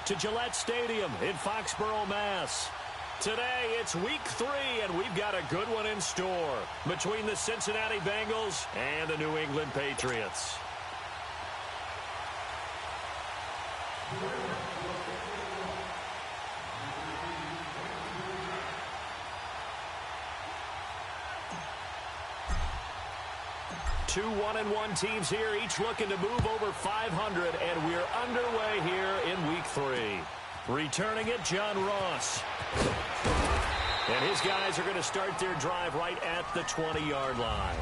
to Gillette Stadium in Foxborough, Mass. Today, it's week 3, and we've got a good one in store between the Cincinnati Bengals and the New England Patriots. Two 1-1 teams here, each looking to move over 500, and we're underway here in week 3. Returning it, John Ross. And his guys are going to start their drive right at the 20-yard line.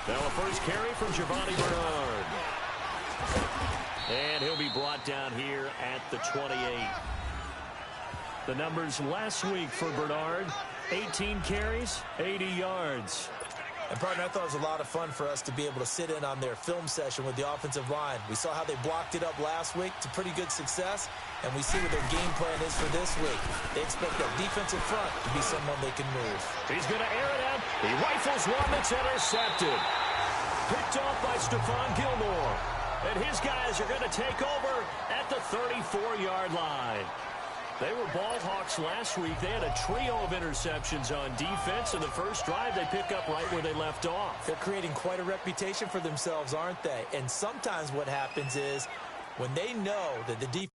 Now a first carry from Giovanni Bernard. And he'll be brought down here at the 28. The numbers last week for Bernard, 18 carries, 80 yards. And, partner, I thought it was a lot of fun for us to be able to sit in on their film session with the offensive line. We saw how they blocked it up last week to pretty good success, and we see what their game plan is for this week. They expect that defensive front to be someone they can move. He's going to air it out. He rifles one that's intercepted. Picked off by Stephon Gilmore. And his guys are going to take over at the 34-yard line. They were ball hawks last week. They had a trio of interceptions on defense. In the first drive, they pick up right where they left off. They're creating quite a reputation for themselves, aren't they? And sometimes what happens is when they know that the defense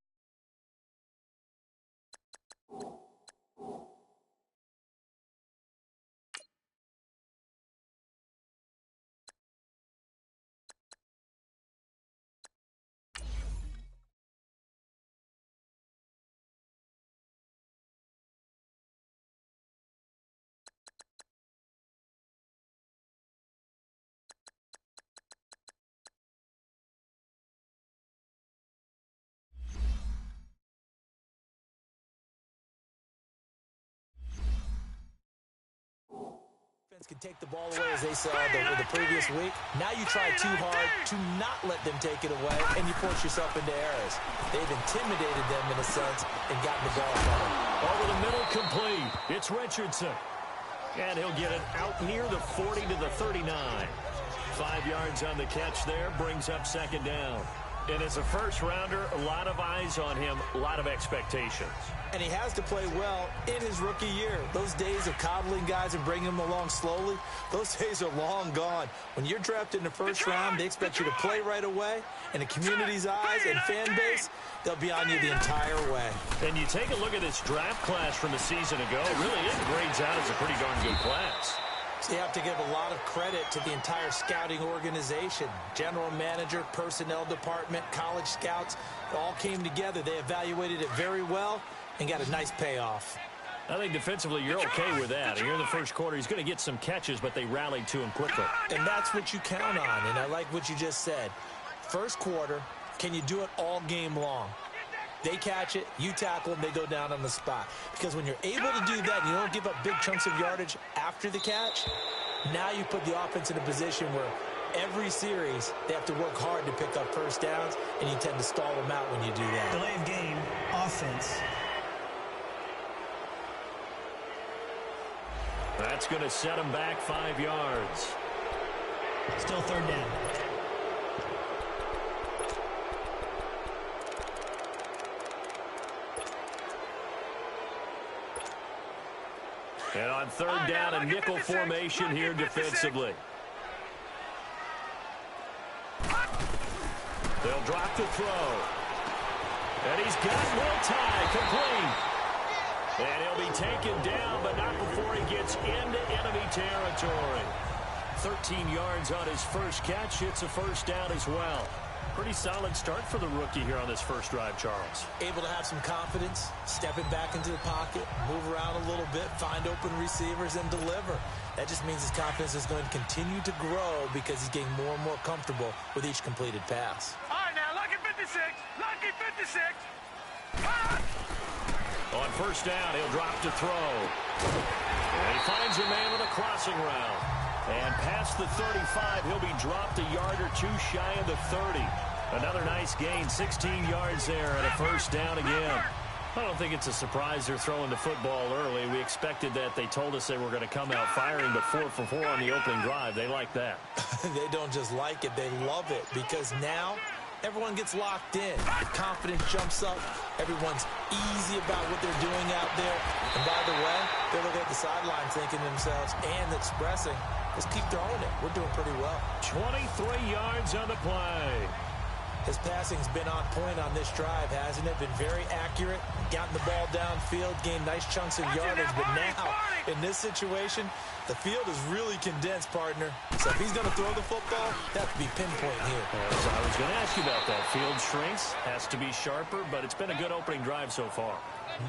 can take the ball away, as they saw the previous week. Now you try too hard to not let them take it away, and you force yourself into errors. They've intimidated them in a sense and gotten the ball from them. Over the middle, complete. It's Richardson. And he'll get it out near the 40 to the 39. 5 yards on the catch there, brings up second down. And as a first-rounder, a lot of eyes on him, a lot of expectations. And he has to play well in his rookie year. Those days of coddling guys and bringing them along slowly, those days are long gone. When you're drafted in the first round, they expect you to play right away. In the community's eyes and fan base, they'll be on you the entire way. And you take a look at this draft class from a season ago, really it grades out as a pretty darn good class. So you have to give a lot of credit to the entire scouting organization. General manager, personnel department, college scouts, it all came together. They evaluated it very well and got a nice payoff. I think defensively you're okay with that. Here in the first quarter, he's going to get some catches, but they rallied to him quickly. And that's what you count on, and I like what you just said. First quarter, can you do it all game long? They catch it, you tackle them, they go down on the spot. Because when you're able to do that and you don't give up big chunks of yardage after the catch, now you put the offense in a position where every series they have to work hard to pick up first downs, and you tend to stall them out when you do that. Delay of game, offense. That's going to set him back 5 yards. Still third down. And on third down, a nickel formation here defensively. They'll drop the throw. And he's got Will Tye complete. And he'll be taken down, but not before he gets into enemy territory. 13 yards on his first catch. It's a first down as well. Pretty solid start for the rookie here on this first drive, Charles. Able to have some confidence, stepping back into the pocket, move around a little bit, find open receivers, and deliver. That just means his confidence is going to continue to grow because he's getting more and more comfortable with each completed pass. All right, now, lucky 56. Lucky 56. On first down, he'll drop to throw. And he finds a man with a crossing route. And past the 35, he'll dropped a yard or two shy of the 30. Another nice gain, 16 yards there and a first down again. I don't think it's a surprise they're throwing the football early. We expected that. They told us they were going to come out firing, but 4 for 4 on the opening drive. They like that. They don't just like it, they love it, because now everyone gets locked in. The confidence jumps up. Everyone's easy about what they're doing out there. And by the way, they're looking at the sideline thinking to themselves and expressing, let's keep throwing it. We're doing pretty well. 23 yards on the play. His passing's been on point on this drive, hasn't it? Been very accurate, gotten the ball downfield, gained nice chunks of yardage. But now, in this situation, the field is really condensed, partner. So if he's going to throw the football, that could be pinpoint here. So I was going to ask you about that. Field shrinks, has to be sharper, but it's been a good opening drive so far.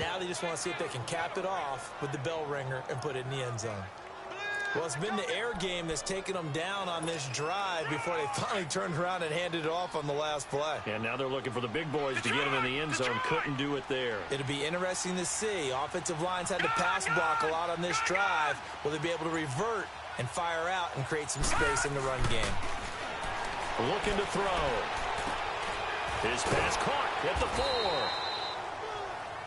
Now they just want to see if they can cap it off with the bell ringer and put it in the end zone. Well, it's been the air game that's taken them down on this drive before they finally turned around and handed it off on the last play. And now they're looking for the big boys to get them in the end zone. Couldn't do it there. It'll be interesting to see. Offensive lines had to pass block a lot on this drive. Will they be able to revert and fire out and create some space in the run game? Looking to throw. His pass caught at the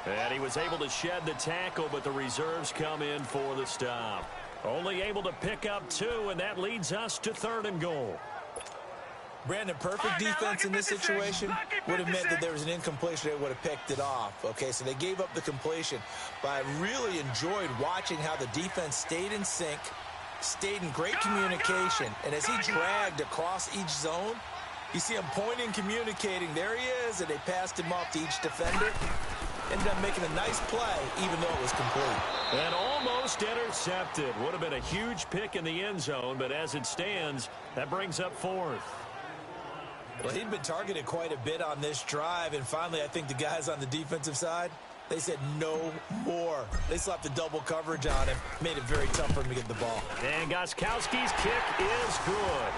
4. And he was able to shed the tackle, but the reserves come in for the stop. Only able to pick up 2, and that leads us to 3rd and goal. Brandon, perfect defense in this situation would have meant that there was an incompletion. They would have picked it off. Okay, so they gave up the completion. But I really enjoyed watching how the defense stayed in sync, stayed in great communication. And as he dragged across each zone, you see him pointing, communicating. There he is, and they passed him off to each defender. Ended up making a nice play, even though it was complete. And almost intercepted. Would have been a huge pick in the end zone, but as it stands, that brings up 4th. Well, he'd been targeted quite a bit on this drive, and finally I think the guys on the defensive side, they said no more. They slapped the double coverage on him, made it very tough for him to get the ball. And Gostkowski's kick is good.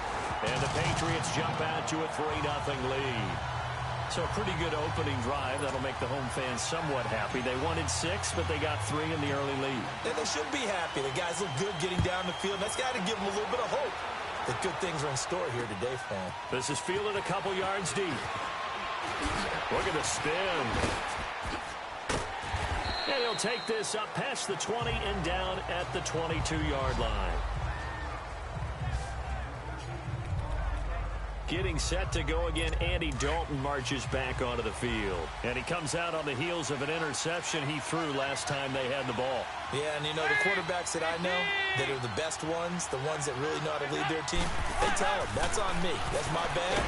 And the Patriots jump out to a 3-0 lead. So a pretty good opening drive. That'll make the home fans somewhat happy. They wanted 6, but they got 3 in the early lead. And they should be happy. The guys look good getting down the field. That's got to give them a little bit of hope that good things are in store here today, Fran. This is fielded a couple yards deep. Look at the spin. And he'll take this up past the 20 and down at the 22-yard line. Getting set to go again, Andy Dalton marches back onto the field. And he comes out on the heels of an interception he threw last time they had the ball. Yeah, and you know, the quarterbacks that I know that are the best ones, the ones that really know how to lead their team, they tell them, that's on me. That's my bad.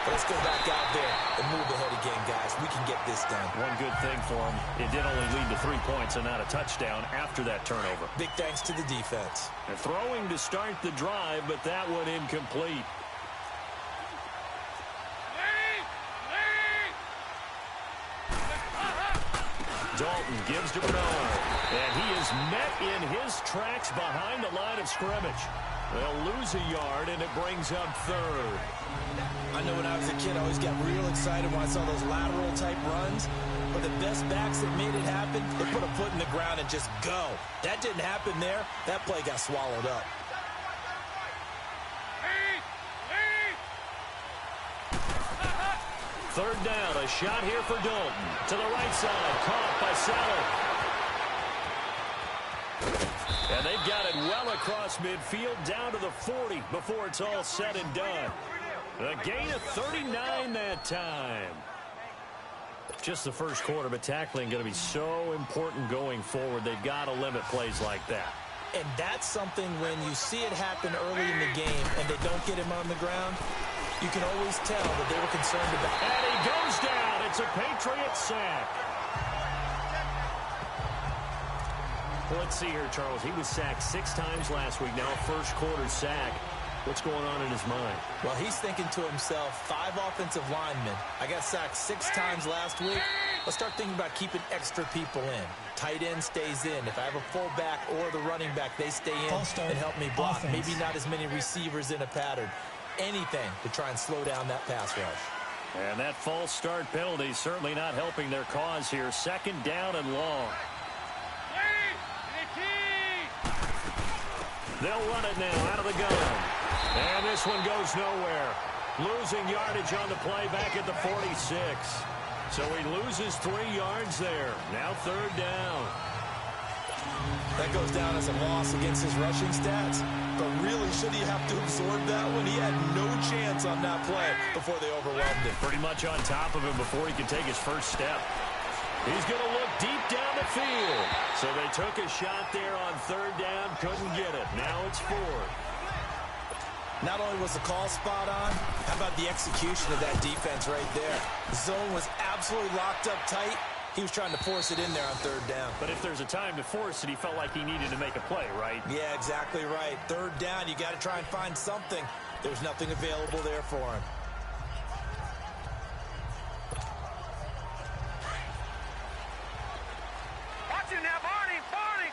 But let's go back out there and move ahead again, guys. We can get this done. One good thing for him, it did only lead to 3 points and not a touchdown after that turnover. Big thanks to the defense. And throwing to start the drive, but that one incomplete. Dalton gives to Bernard, and he is met in his tracks behind the line of scrimmage. They'll lose a yard, and it brings up 3rd. I know when I was a kid, I always got real excited when I saw those lateral-type runs, but the best backs that made it happen, they put a foot in the ground and just go. That didn't happen there. That play got swallowed up. Third down, a shot here for Dalton. To the right side, caught by Salah. And they've got it well across midfield, down to the 40 before it's all said and done. A gain of 39 that time. Just the first quarter, but tackling going to be so important going forward. They've got to limit plays like that. And that's something when you see it happen early in the game and they don't get him on the ground, you can always tell that they were concerned about. And he goes down. It's a Patriot sack. Well, let's see here, Charles. He was sacked 6 times last week. Now a first quarter sack. What's going on in his mind? Well, he's thinking to himself, 5 offensive linemen. I got sacked 6 times last week. Let's start thinking about keeping extra people in. Tight end stays in. If I have a fullback or the running back, they stay in and help me block. Offense. Maybe not as many receivers in a pattern. Anything to try and slow down that pass rush. And that false start penalty certainly not helping their cause here. 2nd down and long. They'll run it now out of the gun. And this one goes nowhere. Losing yardage on the play back at the 46. So he loses 3 yards there. Now 3rd down. That goes down as a loss against his rushing stats. But really, should he have to absorb that one? He had no chance on that play before they overwhelmed him. Pretty much on top of him before he could take his first step. He's going to look deep down the field. So they took a shot there on 3rd down, couldn't get it. Now it's 4th. Not only was the call spot on, how about the execution of that defense right there? The zone was absolutely locked up tight. He was trying to force it in there on 3rd down. But if there's a time to force it, he felt like he needed to make a play, right? Yeah, exactly right. 3rd down, you got to try and find something. There's nothing available there for him. Watch him now, Barney! Barney!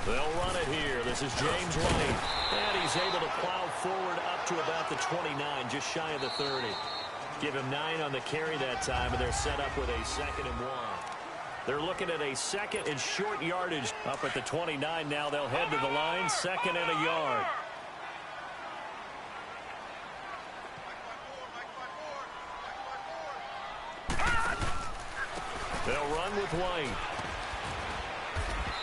They'll run it here. This is James White. And he's able to plow forward up to about the 29, just shy of the 30. Give him 9 on the carry that time, and they're set up with a 2nd and 1. They're looking at a 2nd and short yardage up at the 29 now. They'll head to the line, 2nd and a yard. They'll run with White.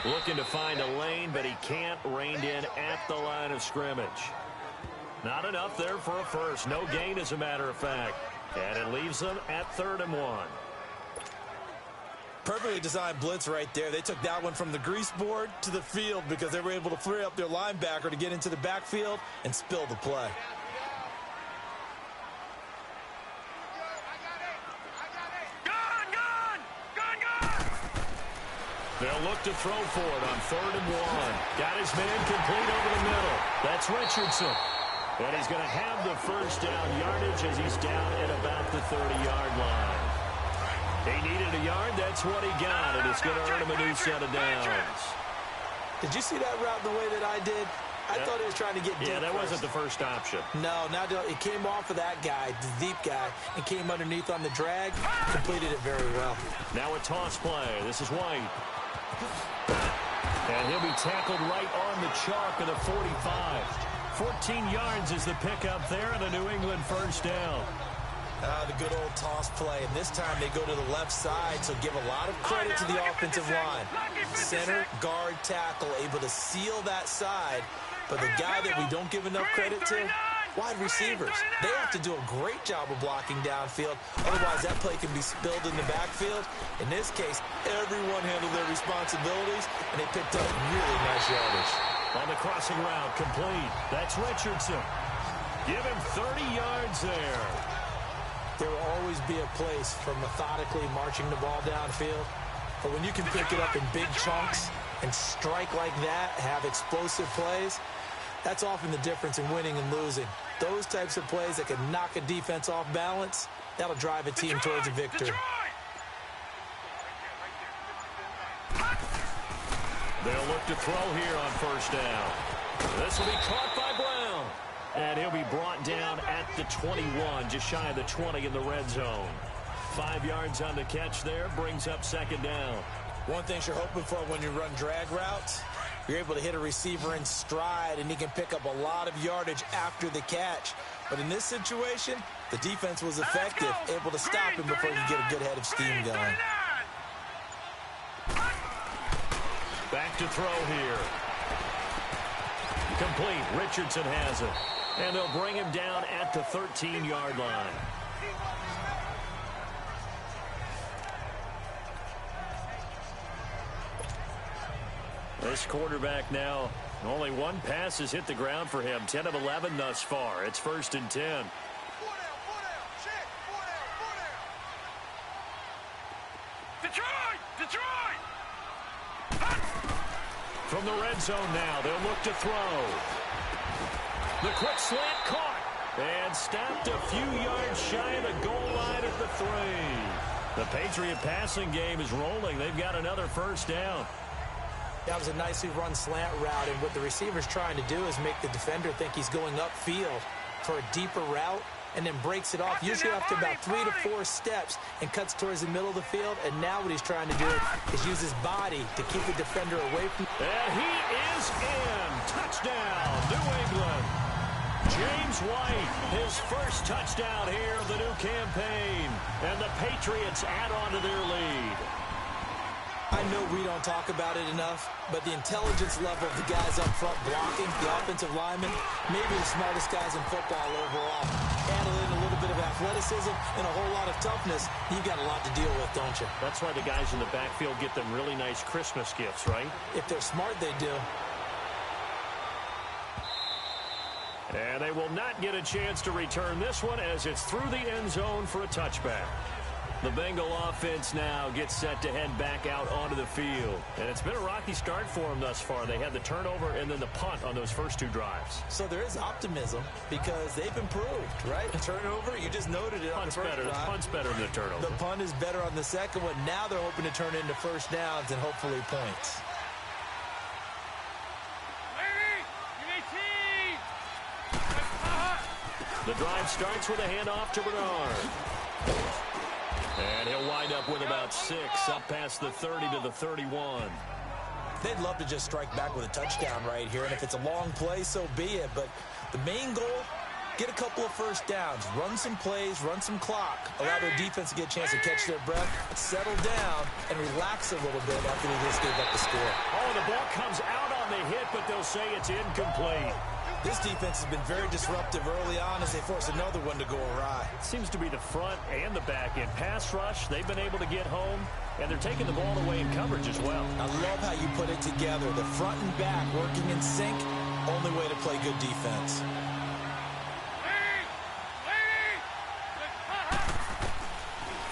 Looking to find a lane, but he can't. Reined in at the line of scrimmage. Not enough there for a first. No gain, as a matter of fact. And it leaves them at 3rd and 1. Perfectly designed blitz right there. They took that one from the grease board to the field because they were able to free up their linebacker to get into the backfield and spill the play. They'll look to throw for it on 3rd and 1. Got his man complete over the middle. That's Richardson. And he's going to have the first down yardage as he's down at about the 30-yard line. He needed a yard. That's what he got, and it's going to earn him a new set of downs. Did you see that route the way that I did? I thought he was trying to get deep. Yeah, that wasn't the first option. No, it came off of that guy, the deep guy, and came underneath on the drag. Completed it very well. Now a toss play. This is White. And he'll be tackled right on the chalk of the 45. 14 yards is the pickup there, and a New England first down. The good old toss play, and this time they go to the left side, so give a lot of credit to the offensive line. Center, guard, tackle, able to seal that side, but the guy that we don't give enough credit to, wide receivers. They have to do a great job of blocking downfield, otherwise that play can be spilled in the backfield. In this case, everyone handled their responsibilities, and they picked up really nice yardage. On the crossing route, complete. That's Richardson. Give him 30 yards there. There will always be a place for methodically marching the ball downfield. But when you can pick it up in big chunks and strike like that, have explosive plays, that's often the difference in winning and losing. Those types of plays that can knock a defense off balance, that'll drive a team towards a victory. They'll look to throw here on first down. This will be caught by Brown. And he'll be brought down at the 21, just shy of the 20 in the red zone. 5 yards on the catch there, brings up 2nd down. One thing you're hoping for when you run drag routes, you're able to hit a receiver in stride, and he can pick up a lot of yardage after the catch. But in this situation, the defense was effective, able to stop him before he could get a good head of steam going. Back to throw here. Complete. Richardson has it. And they'll bring him down at the 13-yard line. This quarterback now, only one pass has hit the ground for him. 10 of 11 thus far. It's 1st and 10. Detroit! From the red zone now, they'll look to throw. The quick slant caught and stopped a few yards shy of the goal line at the 3. The Patriot passing game is rolling. They've got another first down. That was a nicely run slant route, and what the receiver's trying to do is make the defender think he's going upfield for a deeper route, and then breaks it off, usually after about 3 to 4 steps, and cuts towards the middle of the field. And now what he's trying to do is use his body to keep the defender away from. And he is in. Touchdown, New England. James White, his first touchdown here of the new campaign. And the Patriots add on to their lead. I know we don't talk about it enough, but the intelligence level of the guys up front blocking, the offensive linemen, maybe the smartest guys in football overall. Add in a little bit of athleticism and a whole lot of toughness, you've got a lot to deal with, don't you? That's why the guys in the backfield get them really nice Christmas gifts, right? If they're smart, they do. And they will not get a chance to return this one as it's through the end zone for a touchback. The Bengal offense now gets set to head back out onto the field. And it's been a rocky start for them thus far. They had the turnover and then the punt on those first 2 drives. So there is optimism because they've improved, right? The turnover, you just noted it on the first drive. Punt's better than the turnover. The punt is better on the second one. Now they're hoping to turn into first downs and hopefully points. The drive starts with a handoff to Bernard. And he'll wind up with about 6 up past the 30 to the 31. They'd love to just strike back with a touchdown right here, and if it's a long play, so be it. But the main goal, get a couple of first downs, run some plays, run some clock, allow their defense to get a chance to catch their breath, settle down, and relax a little bit after they just gave up the score. Oh, the ball comes out on the hit, but they'll say it's incomplete. This defense has been very disruptive early on as they force another one to go awry. Seems to be the front and the back end. Pass rush, they've been able to get home, and they're taking the ball away in coverage as well. I love how you put it together. The front and back working in sync, only way to play good defense.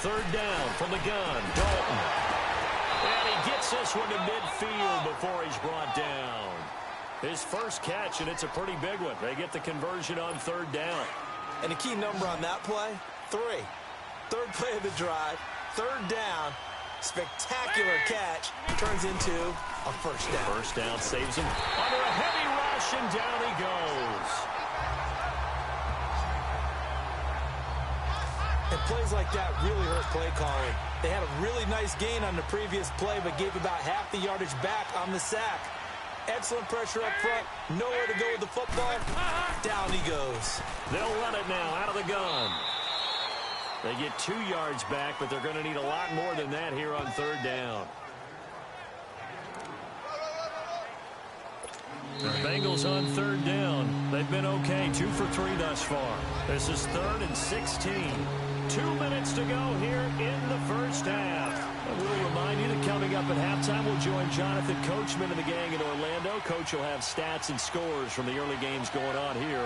Third down from the gun, Dalton. And he gets this one to midfield before he's brought down. His first catch, and it's a pretty big one. They get the conversion on third down. And the key number on that play, 3. Third play of the drive, third down, spectacular catch, turns into a first down. First down saves him under a heavy rush, and down he goes. And plays like that really hurt play calling. They had a really nice gain on the previous play, but gave about half the yardage back on the sack. Excellent pressure up front. Nowhere to go with the football. Down he goes. They'll run it now out of the gun. They get 2 yards back, but they're going to need a lot more than that here on third down. The Bengals on third down. They've been okay. 2 for 3 thus far. This is 3rd and 16. 2 minutes to go here in the first half. I will remind you that coming up at halftime, we'll join Jonathan Coachman and the gang in Orlando. Coach will have stats and scores from the early games going on here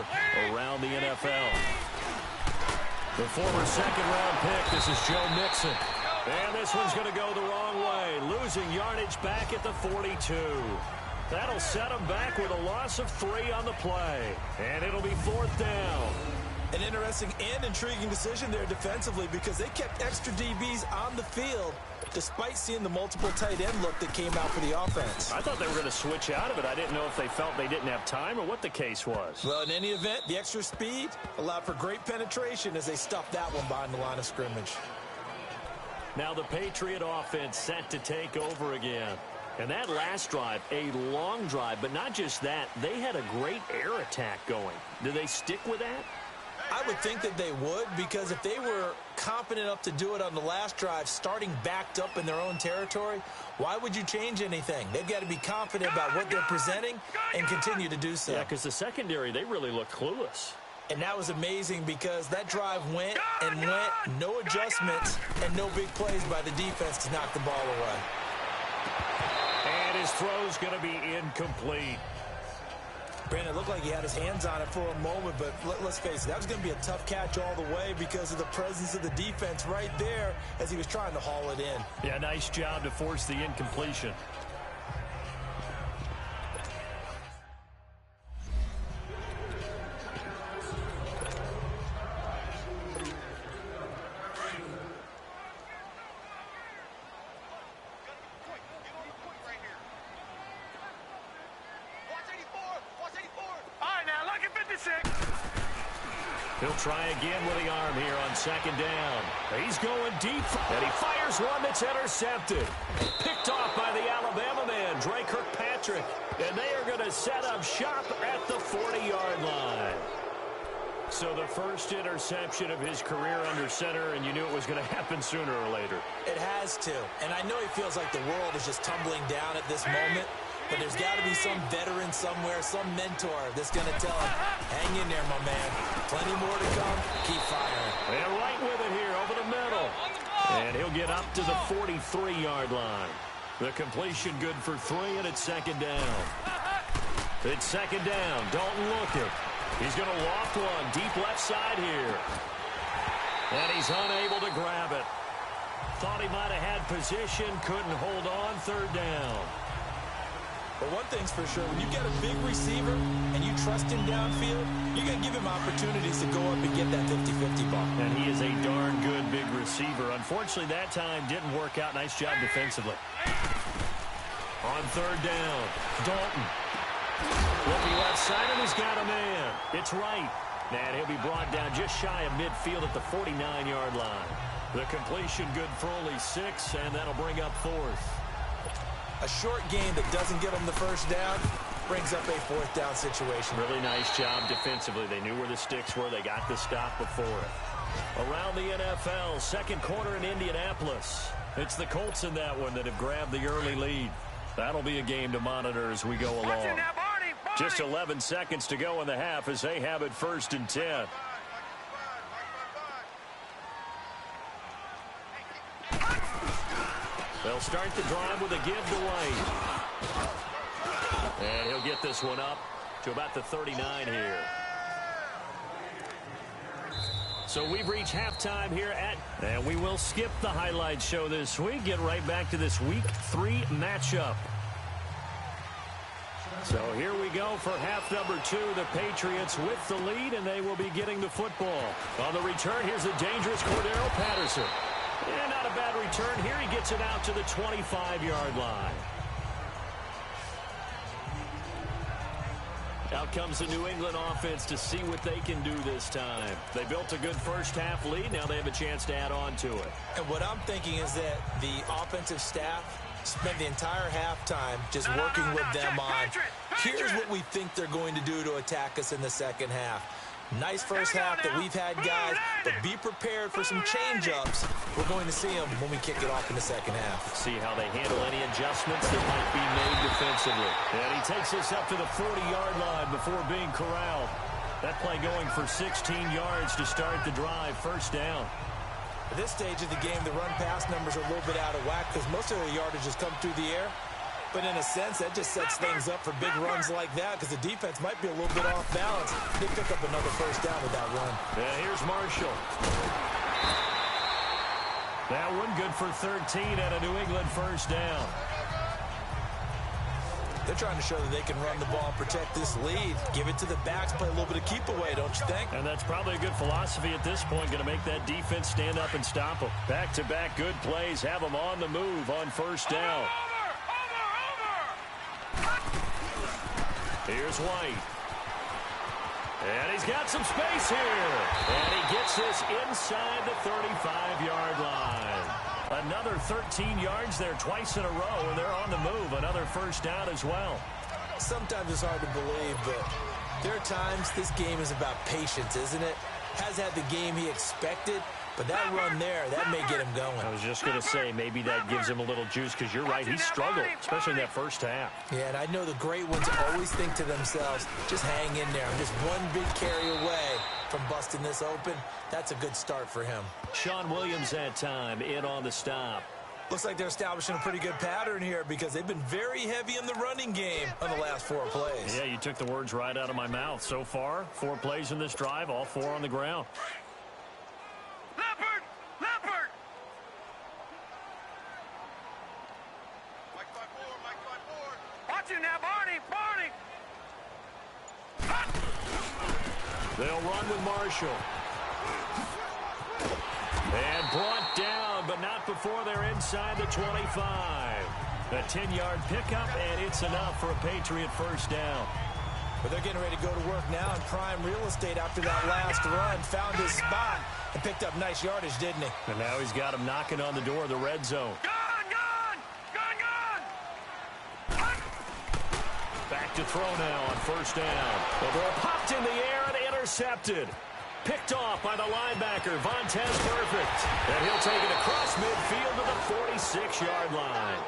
around the NFL. The former second-round pick, this is Joe Mixon. And this one's going to go the wrong way, losing yardage back at the 42. That'll set him back with a loss of 3 on the play. And it'll be 4th down. An interesting and intriguing decision there defensively because they kept extra DBs on the field despite seeing the multiple tight end look that came out for the offense. I thought they were going to switch out of it. I didn't know if they felt they didn't have time or what the case was. Well, in any event, the extra speed allowed for great penetration as they stuffed that one behind the line of scrimmage. Now the Patriot offense set to take over again. And that last drive, a long drive, but not just that, they had a great air attack going. Do they stick with that? I would think that they would, because if they were confident enough to do it on the last drive, starting backed up in their own territory, why would you change anything? They've got to be confident about what they're presenting and continue to do so. Yeah, because the secondary, they really look clueless. And that was amazing because that drive went and went, no adjustments, and no big plays by the defense to knock the ball away. And his throw's going to be incomplete. Brandon, it looked like he had his hands on it for a moment, but let's face it, that was going to be a tough catch all the way because of the presence of the defense right there as he was trying to haul it in. Yeah, nice job to force the incompletion. He'll try again with the arm here on second down. He's going deep, and he fires one that's intercepted. Picked off by the Alabama man, Dre Kirkpatrick. And they are going to set up shop at the 40-yard line. So the first interception of his career under center, and you knew it was going to happen sooner or later. It has to. And I know he feels like the world is just tumbling down at this moment. But there's got to be some veteran somewhere, some mentor that's going to tell him, hang in there, my man. Plenty more to come. Keep firing. And right with it here over the middle. And he'll get up to the 43-yard line. The completion good for 3, and it's second down. It's second down. Dalton looking. He's going to loft one deep left side here. And he's unable to grab it. Thought he might have had position, couldn't hold on, third down. But one thing's for sure, when you get a big receiver and you trust him downfield, you're going to give him opportunities to go up and get that 50-50 ball. And he is a darn good big receiver. Unfortunately, that time didn't work out. Nice job defensively. On third down, Dalton. Looking left side, and he's got a man. It's right. And he'll be brought down just shy of midfield at the 49-yard line. The completion good for only 6, and that'll bring up 4th. A short game that doesn't get them the first down brings up a 4th down situation. Really nice job defensively. They knew where the sticks were. They got the stop before it. Around the NFL, second quarter in Indianapolis. It's the Colts in that one that have grabbed the early lead. That'll be a game to monitor as we go along. Just 11 seconds to go in the half as they have it 1st and 10. They'll start the drive with a give to White. And he'll get this one up to about the 39 here. So we've reached halftime here and we will skip the highlight show this week. Get right back to this Week 3 matchup. So here we go for half number 2. The Patriots with the lead, and they will be getting the football. On the return, here's a dangerous Cordero Patterson. Yeah, not a bad return here. He gets it out to the 25-yard line. Out comes the New England offense to see what they can do this time. They built a good first-half lead. Now they have a chance to add on to it. And what I'm thinking is that the offensive staff spent the entire halftime just working with them on, here's what we think they're going to do to attack us in the second half. Nice first half that we've had, guys, but be prepared for some change-ups. We're going to see them when we kick it off in the second half. See how they handle any adjustments that might be made defensively. And he takes this up to the 40-yard line before being corralled. That play going for 16 yards to start the drive, first down. At this stage of the game, the run-pass numbers are a little bit out of whack because most of the yardage has come through the air. But in a sense, that just sets things up for big runs like that because the defense might be a little bit off balance. They pick up another first down with that run. And here's Marshall. That one good for 13 and a New England first down. They're trying to show that they can run the ball and protect this lead. Give it to the backs, play a little bit of keep away, don't you think? And that's probably a good philosophy at this point. Going to make that defense stand up and stop them. Back-to-back good plays. Have them on the move on first down. Here's White. And he's got some space here. And he gets this inside the 35-yard line. Another 13 yards there twice in a row, and they're on the move. Another first down as well. Sometimes it's hard to believe, but there are times this game is about patience, isn't it? Has had the game he expected, but that run there, that may get him going. I was just going to say, maybe that gives him a little juice, because you're right, he struggled, especially in that first half. Yeah, and I know the great ones always think to themselves, just hang in there. I'm just one big carry away from busting this open. That's a good start for him. Sean Williams that time in on the stop. Looks like they're establishing a pretty good pattern here because they've been very heavy in the running game on the last 4 plays. Yeah, you took the words right out of my mouth. So far, 4 plays in this drive, all 4 on the ground. Leopard! Leopard! Mike 5-4, Mike 5-4. Watch him now, Barney, Barney! They'll run with Marshall. And brought down, but not before they're inside the 25. A 10-yard pickup, and it's enough for a Patriot first down. But they're getting ready to go to work now in prime real estate after that last run. Found his spot and picked up nice yardage, didn't he? And now he's got him knocking on the door of the red zone. Back to throw now on first down. The ball popped in the air and intercepted. Picked off by the linebacker, Vontez Perfect. And he'll take it across midfield to the 46-yard line.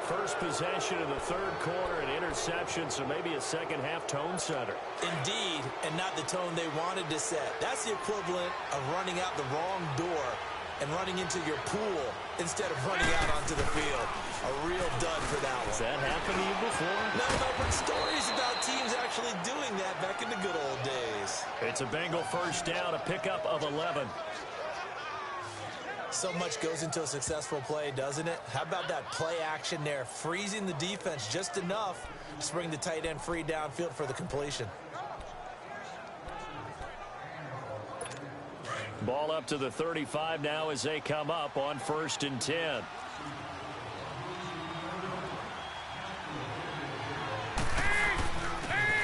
First possession of the third quarter, an interception, so maybe a second-half tone setter. Indeed, and not the tone they wanted to set. That's the equivalent of running out the wrong door and running into your pool instead of running out onto the field. A real dud for that one. Has that happened to you before? No, but stories about teams actually doing that back in the good old days. It's a Bengal first down, a pickup of 11. So much goes into a successful play, doesn't it? How about that play action there, freezing the defense just enough to bring the tight end free downfield for the completion. Ball up to the 35 now as they come up on 1st and 10.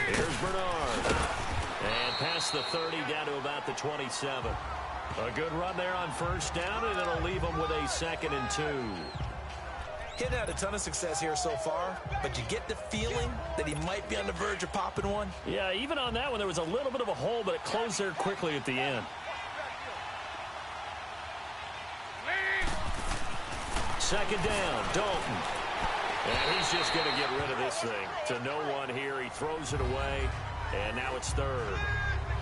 Here's Bernard. And past the 30 down to about the 27. A good run there on first down, and it'll leave them with a 2nd and 2. He hadn't had a ton of success here so far, but you get the feeling that he might be on the verge of popping one. Yeah, even on that one, there was a little bit of a hole, but it closed there quickly at the end. Second down, Dalton. And he's just going to get rid of this thing. To no one here, he throws it away, and now it's 3rd.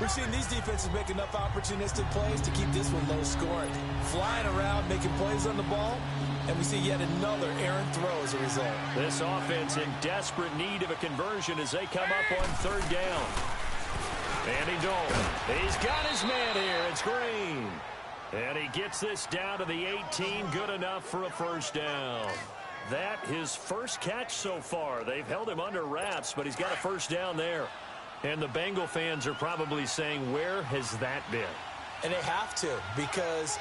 We've seen these defenses make enough opportunistic plays to keep this one low scoring. Flying around, making plays on the ball, and we see yet another errant throw as a result. This offense in desperate need of a conversion as they come up on 3rd down. Andy Dalton, he's got his man here. It's Green. And he gets this down to the 18, good enough for a first down. That his first catch so far. They've held him under wraps, but he's got a first down there. And the Bengal fans are probably saying, where has that been? And they have to, because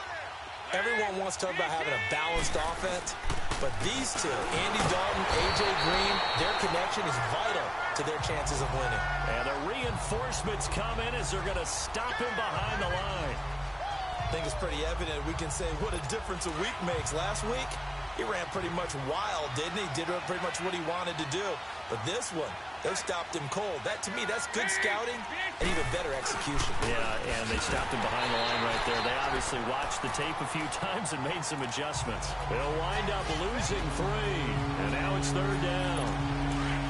everyone wants to talk about having a balanced offense, but these two, Andy Dalton, A.J. Green, their connection is vital to their chances of winning. And the reinforcements come in as they're going to stop him behind the line. I think it's pretty evident. We can say what a difference a week makes. Last week, he ran pretty much wild, didn't he? Did pretty much what he wanted to do. But this one, they stopped him cold. That, to me, that's good scouting and even better execution. Yeah, and they stopped him behind the line right there. They obviously watched the tape a few times and made some adjustments. They'll wind up losing 3, and now it's 3rd down.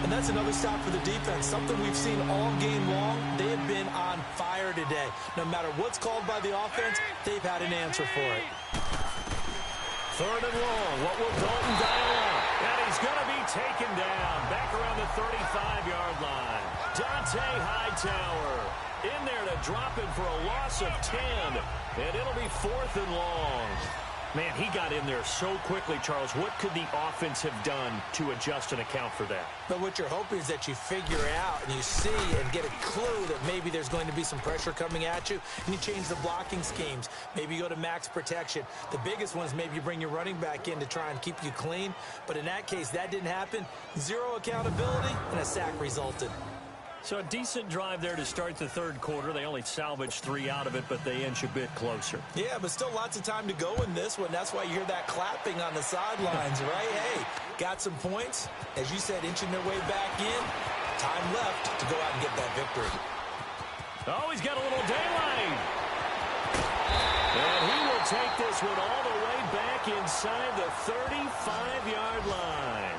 And that's another stop for the defense, something we've seen all game long. They have been on fire today. No matter what's called by the offense, they've had an answer for it. 3rd and long. What will Dalton dial up? And he's going to be taken down back around the 35-yard line. Dante Hightower in there to drop him for a loss of 10. And it'll be 4th and long. Man, he got in there so quickly, Charles. What could the offense have done to adjust and account for that? But what you're hoping is that you figure out and you see and get a clue that maybe there's going to be some pressure coming at you, and you change the blocking schemes. Maybe you go to max protection. The biggest one is maybe you bring your running back in to try and keep you clean. But in that case, that didn't happen. 0 accountability, and a sack resulted. So a decent drive there to start the 3rd quarter. They only salvaged 3 out of it, but they inch a bit closer. Yeah, but still lots of time to go in this one. That's why you hear that clapping on the sidelines, right? Hey, got some points. As you said, inching their way back in. Time left to go out and get that victory. Oh, he's got a little daylight. And he will take this one all the way back inside the 35-yard line.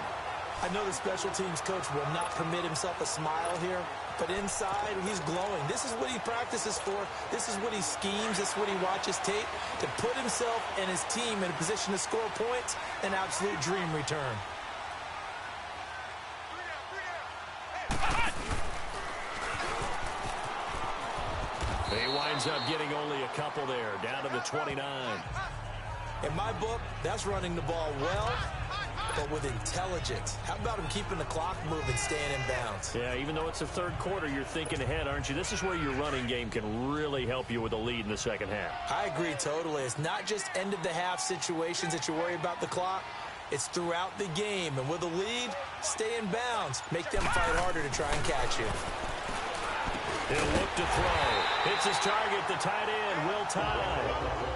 I know the special teams coach will not permit himself a smile here, but inside, he's glowing. This is what he practices for. This is what he schemes. This is what he watches tape to put himself and his team in a position to score points. An absolute dream return. He winds up getting only a couple there, down to the 29. In my book, that's running the ball well, but with intelligence. How about him keeping the clock moving, staying in bounds? Yeah, even though it's the 3rd quarter, you're thinking ahead, aren't you? This is where your running game can really help you with a lead in the 2nd half. I agree totally. It's not just end-of-the-half situations that you worry about the clock. It's throughout the game, and with a lead, stay in bounds. Make them fight harder to try and catch you. He'll look to throw. Hits his target, the tight end, Will Tye.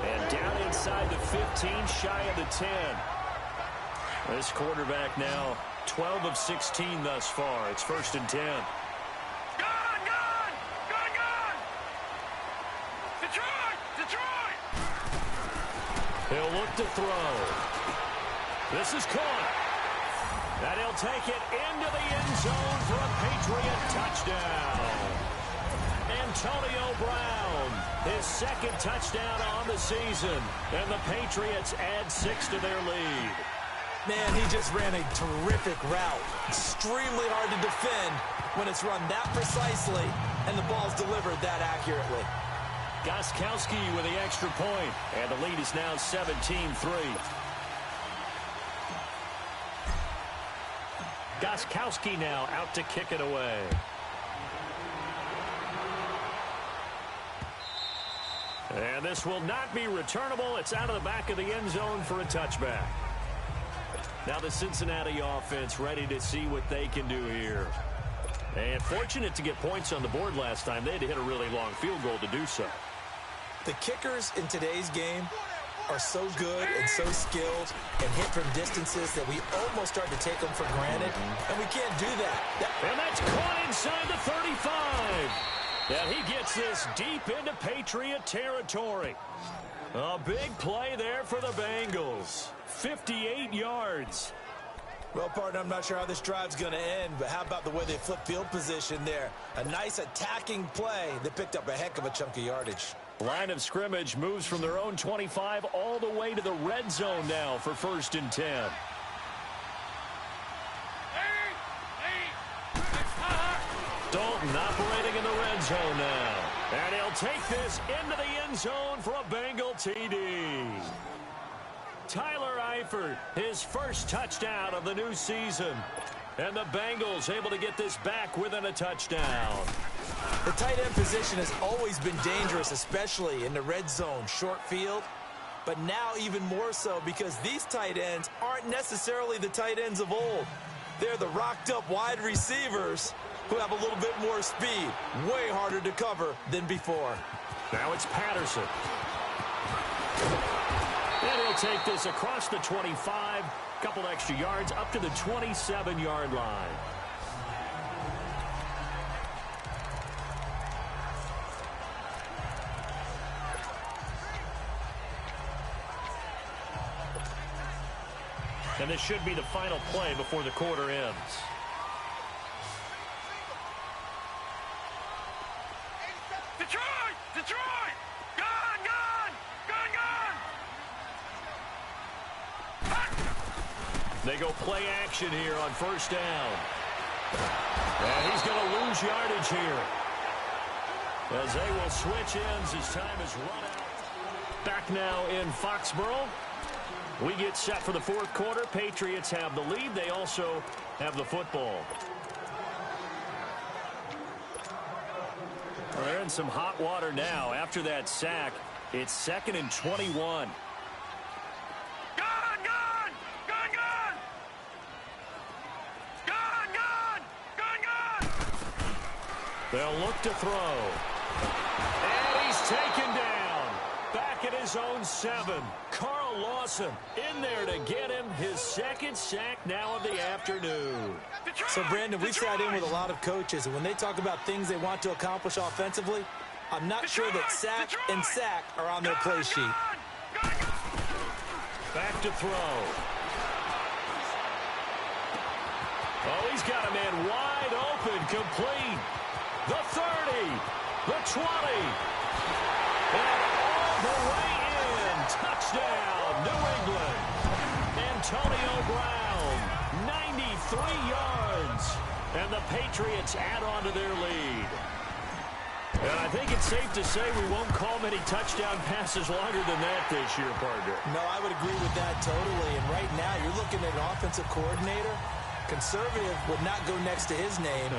And down inside the 15, shy of the 10. This quarterback now 12 of 16 thus far. It's 1st and 10. He'll look to throw. This is caught. And he'll take it into the end zone for a Patriot touchdown. Antonio Brown, his 2nd touchdown on the season. And the Patriots add 6 to their lead. Man, he just ran a terrific route. Extremely hard to defend when it's run that precisely and the ball's delivered that accurately. Gostkowski with the extra point, and the lead is now 17-3. Gostkowski now out to kick it away. And this will not be returnable. It's out of the back of the end zone for a touchback. Now the Cincinnati offense ready to see what they can do here. And fortunate to get points on the board last time. They had to hit a really long field goal to do so. The kickers in today's game are so good and so skilled and hit from distances that we almost start to take them for granted, and we can't do that. And that's caught inside the 35. And he gets this deep into Patriot territory. A big play there for the Bengals. 58 yards. Well, partner, I'm not sure how this drive's going to end, but how about the way they flip field position there? A nice attacking play that picked up a heck of a chunk of yardage. Line of scrimmage moves from their own 25 all the way to the red zone now for 1st and 10. Dalton operating in the red zone now. And he'll take this into the end zone for a Bengal TD. Tyler Eifert, his 1st touchdown of the new season. And the Bengals able to get this back within a touchdown. The tight end position has always been dangerous, especially in the red zone, short field. But now even more so because these tight ends aren't necessarily the tight ends of old. They're the rocked-up wide receivers who have a little bit more speed. Way harder to cover than before. Now it's Patterson. And he'll take this across the 25. Couple extra yards up to the 27-yard line. And this should be the final play before the quarter ends. Detroit! Detroit! Gone! Gone! Gone! Gone! They go play action here on 1st down. And he's going to lose yardage here, as they will switch ends as time is run out. Back now in Foxborough. We get set for the 4th quarter. Patriots have the lead. They also have the football. Well, they're in some hot water now. After that sack, it's 2nd and 21. They'll look to throw. And he's taken down. Back at his own 7. Carl Lawson in there to get him his 2nd sack now of the afternoon. So, Brandon, we sat in with a lot of coaches, and when they talk about things they want to accomplish offensively, I'm not sure that sack and sack are on their play sheet. Back to throw. Oh, he's got a man wide open, complete. The 30, the 20, and all the way in. Touchdown, New England. Antonio Brown, 93 yards. And the Patriots add on to their lead. And I think it's safe to say we won't call many touchdown passes longer than that this year, partner. No, I would agree with that totally. And right now, you're looking at an offensive coordinator Conservative would not go next to his name.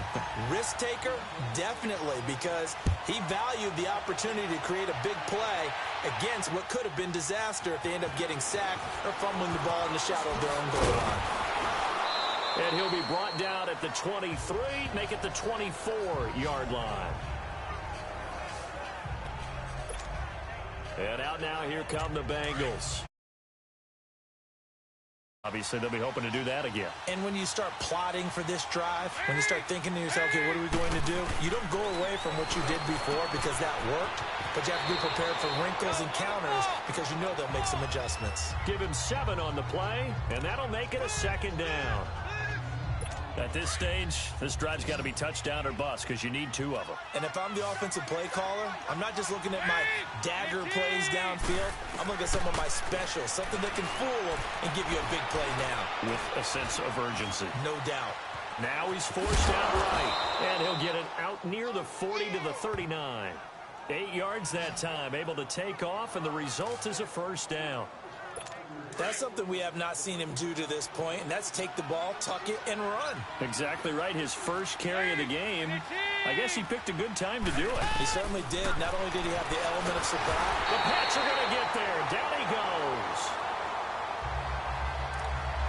Risk taker, definitely, because he valued the opportunity to create a big play against what could have been disaster if they end up getting sacked or fumbling the ball in the shadow of their own goal line. And he'll be brought down at the 23, make it the 24-yard line. And out now, here come the Bengals. Obviously, they'll be hoping to do that again. And when you start plotting for this drive, when you start thinking to yourself, okay, what are we going to do? You don't go away from what you did before because that worked, but you have to be prepared for wrinkles and counters because you know they'll make some adjustments. Give him 7 on the play, and that'll make it a 2nd down. At this stage, this drive's got to be touchdown or bust because you need 2 of them. And if I'm the offensive play caller, I'm not just looking at my dagger plays downfield. I'm looking at some of my specials, something that can fool them and give you a big play now. With a sense of urgency. No doubt. Now he's forced out right, and he'll get it out near the 40 to the 39. 8 yards that time, able to take off, and the result is a 1st down. That's something we have not seen him do to this point, and that's take the ball, tuck it, and run. Exactly right. His first carry of the game. I guess he picked a good time to do it. He certainly did. Not only did he have the element of surprise. The Pats are going to get there. Down he goes.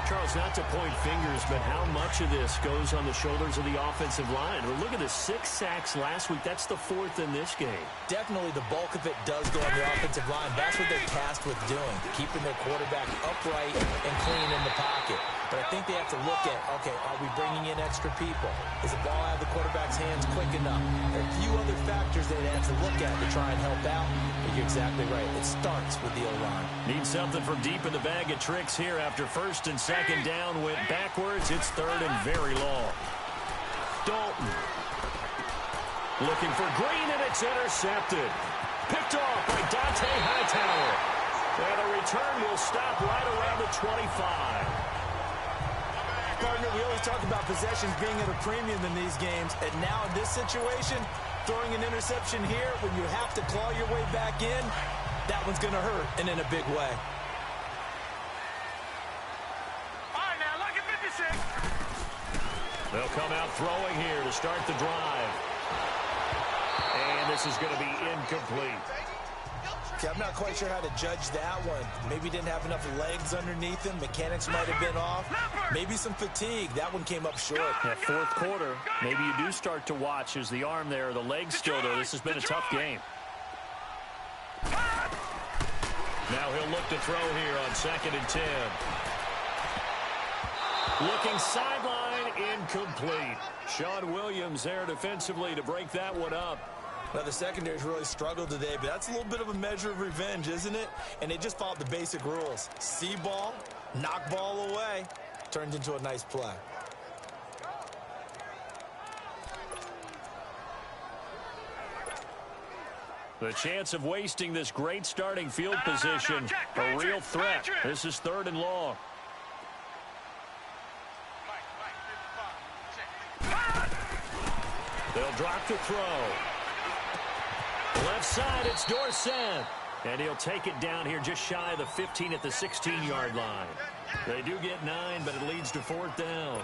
Charles, not to point fingers, but how much of this goes on the shoulders of the offensive line? Well, look at the 6 sacks last week. That's the 4th in this game. Definitely the bulk of it does go on the offensive line. That's what they're tasked with doing, keeping their quarterback upright and clean in the pocket. But I think they have to look at, okay, are we bringing in extra people? Is the ball out of the quarterback's hands quick enough? There are a few other factors they have to look at to try and help out. But you're exactly right. It starts with the O-line. Need something from deep in the bag of tricks here after 1st and 2nd down. Went backwards. It's 3rd and very long. Dalton. Looking for Green, and it's intercepted. Picked off by Dante Hightower. And a return will stop right around the 25. Partner, we always talk about possessions being at a premium in these games, and now in this situation, throwing an interception here when you have to claw your way back in, that one's going to hurt, and in a big way. All right, now, look at 56. They'll come out throwing here to start the drive. And this is going to be incomplete. Okay, I'm not quite sure how to judge that one. Maybe didn't have enough legs underneath him. Mechanics might have been off. Maybe some fatigue. That one came up short. That 4th quarter, maybe you do start to watch as the arm there, the legs still there. This has been a tough game. Now he'll look to throw here on 2nd and 10. Looking sideline, incomplete. Sean Williams there defensively to break that one up. Well, the secondary's really struggled today, but that's a little bit of a measure of revenge, isn't it? And they just followed the basic rules. See ball, knock ball away, turned into a nice play. The chance of wasting this great starting field position, a real threat. This is 3rd and long. They'll drop the throw. Left side, it's Dorsett. And he'll take it down here just shy of the 15 at the 16-yard line. They do get 9, but it leads to 4th down.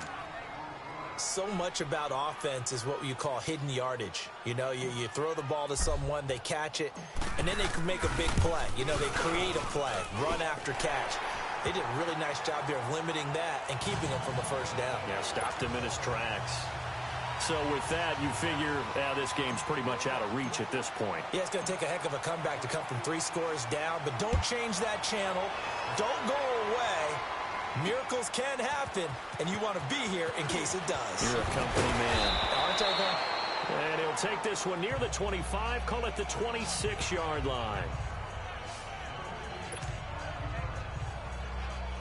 So much about offense is what you call hidden yardage. You know, you throw the ball to someone, they catch it, and then they can make a big play. You know, they create a play, run after catch. They did a really nice job there of limiting that and keeping him from a 1st down. Yeah, stopped him in his tracks. So with that, you figure, this game's pretty much out of reach at this point. Yeah, it's going to take a heck of a comeback to come from 3 scores down, but don't change that channel. Don't go away. Miracles can happen, and you want to be here in case it does. You're a company man. Aren't I, though? And he'll take this one near the 25, call it the 26-yard line.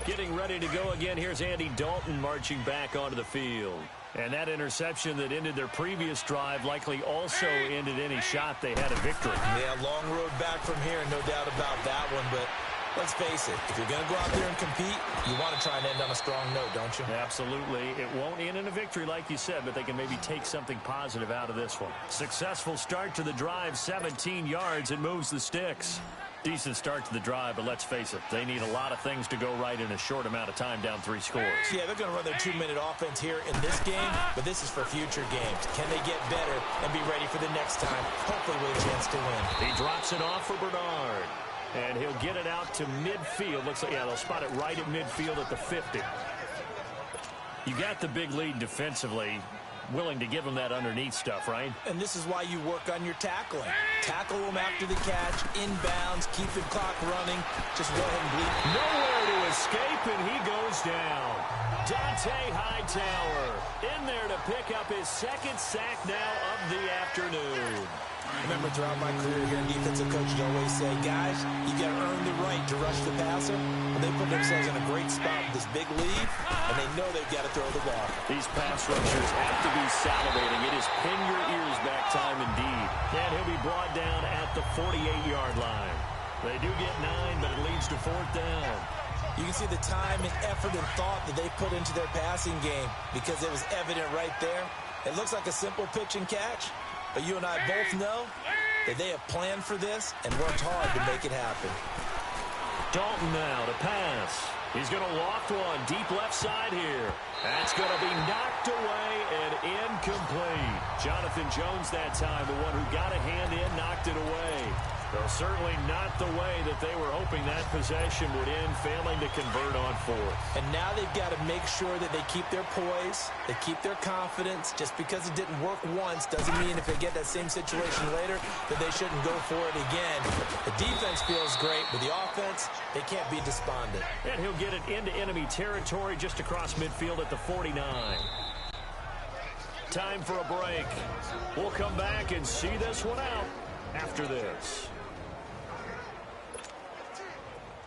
Getting ready to go again. Here's Andy Dalton marching back onto the field. And that interception that ended their previous drive likely also ended any shot they had a victory. Yeah, long road back from here, no doubt about that one. But let's face it, if you're going to go out there and compete, you want to try and end on a strong note, don't you? Absolutely. It won't end in a victory like you said, but they can maybe take something positive out of this one. Successful start to the drive, 17 yards, and moves the sticks. Decent start to the drive, but let's face it, they need a lot of things to go right in a short amount of time down 3 scores. Yeah, they're going to run their 2-minute offense here in this game, but this is for future games. Can they get better and be ready for the next time, hopefully with a chance to win? He drops it off for Bernard, and he'll get it out to midfield. Looks like, yeah, they'll spot it right at midfield at the 50. You got the big lead defensively. Willing to give them that underneath stuff, right? And this is why you work on your tackling. Tackle them after the catch, inbounds, keep the clock running. Just go ahead and bleed. Nowhere to escape, and he goes down. Dante Hightower in there to pick up his 2nd sack now of the afternoon. Remember, throughout my career here, defensive coaches always say, guys, you got to earn the right to rush the passer. But they put themselves in a great spot with this big lead, and they know they've got to throw the ball. These pass rushers have to be salivating. It is pin your ears back time indeed. And he'll be brought down at the 48-yard line. They do get 9, but it leads to 4th down. You can see the time and effort and thought that they put into their passing game because it was evident right there. It looks like a simple pitch and catch. But you and I both know that they have planned for this and worked hard to make it happen. Dalton now to pass. He's going to loft one deep left side here. That's going to be knocked away and incomplete. Jonathan Jones that time, the one who got a hand in, knocked it away. Though certainly not the way that they were hoping that possession would end, failing to convert on 4th. And now they've got to make sure that they keep their poise, they keep their confidence. Just because it didn't work once doesn't mean if they get that same situation later that they shouldn't go for it again. The defense feels great, but the offense, they can't be despondent. And he'll get it into enemy territory just across midfield at the 49. Time for a break. We'll come back and see this one out after this.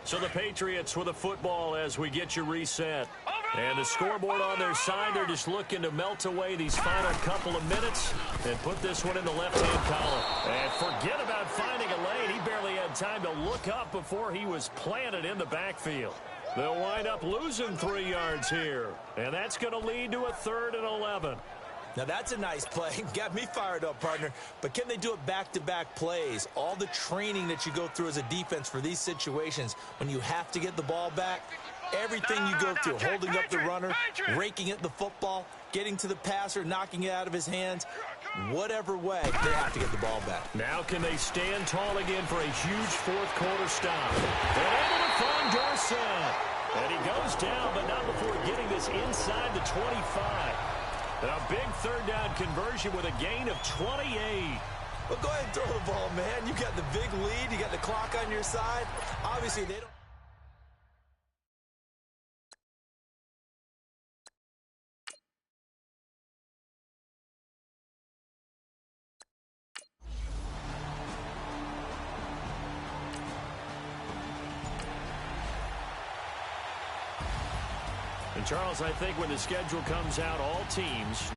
So the Patriots with a football as we get you reset. And the scoreboard on their side, they're just looking to melt away these final couple of minutes and put this one in the left-hand column. And forget about finding a lane. He barely had time to look up before he was planted in the backfield. They'll wind up losing 3 yards here. And that's going to lead to a 3rd and 11. Now, that's a nice play. Got me fired up, partner. But can they do it back-to-back plays? All the training that you go through as a defense for these situations, when you have to get the ball back, everything you go through, holding up the runner, raking at the football, getting to the passer, knocking it out of his hands, whatever way, they have to get the ball back. Now can they stand tall again for a huge 4th quarter stop? They're able to find Dorsett. And he goes down, but not before getting this inside the 25. And a big 3rd down conversion with a gain of 28. Well, go ahead and throw the ball, man. You got the big lead. You got the clock on your side. Obviously, they don't. And Charles, I think when the schedule comes out, all teams